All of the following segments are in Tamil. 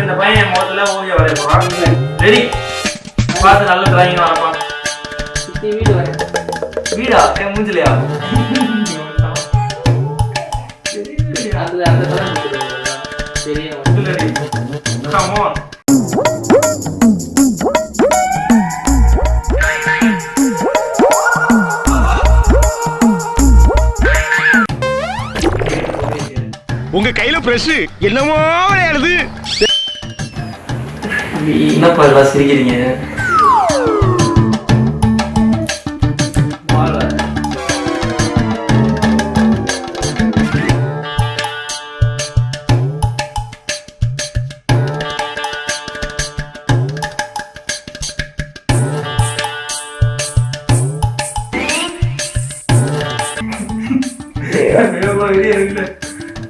இந்த பையன் முதல்ல ஓவியம் வரைய போறான். ரெடி? பார்த்து நல்ல டிராயிங் வரப்பா. வீடு வர வீடா? என் மூஞ்சிலையா? அது அந்த படம் தெரியும். ரெடி? Come on. உங்க கையில பிரஷ் என்னமோ விளையாடுது. என்னப்பா எல்லாம் சிரிக்கிறீங்க?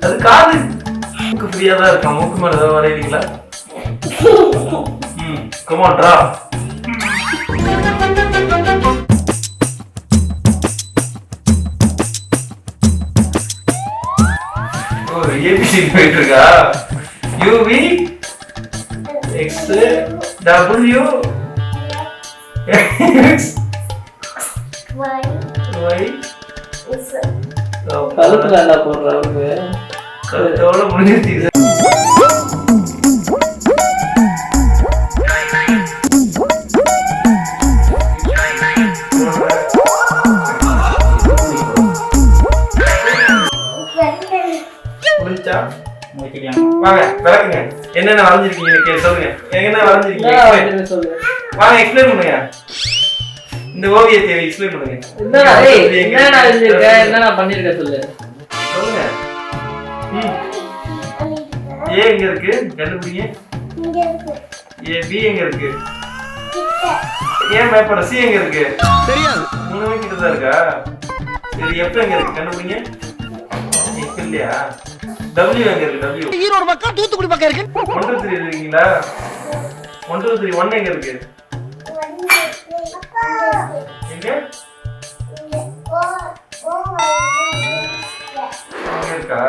அது காது மூக்கு ஃப்ரீயா தான் இருக்கா. மூக்கு மேல ஏதாவது வரைவீங்களா? Come on draw. Oh ABC போயிட்டு இருக்கா. U V X W X Y கழுத்துல என்ன போடுறாங்க? கழுத்தோட முடிஞ்சிருச்சு. முடிஞ்சா வாங்க விளக்குங்க. என்னென்ன வரைஞ்சிருக்கீங்க சொல்லுங்க. என்ன வரைஞ்சிருக்கீங்க சொல்லு. வாங்க எக்ஸ்பிளைன் பண்ணுங்க. இந்த ஓவியத்தை எக்ஸ்பிளைன் பண்ணுங்க. என்னடா எழுதிருக்க? என்னடா பண்ணிருக்க சொல்லு. சொல்லுங்க. ஏ எங்க இருக்கு? கண்டுபிடிங்க. இங்க இருக்கு. ஏ பி எங்க இருக்கு? ஏன் பயப்பட? சி எங்க இருக்கு? தெரியாது. மூணுமே கிட்ட தான் இருக்கா? சரி எஃப் எங்க இருக்கு? கண்டுபிடிங்க. எஃப் இல்லையா? டபிள்யூ எங்க இருக்கு? டபிள்யூ ஈரோடு பக்கம் தூத்துக்குடி பக்கம் இருக்கு. 1 2 3 இருக்கீங்களா? 1 2 3 1 எங்க இருக்கு? எங்க? இங்க ஓ எங்க இருக்கா?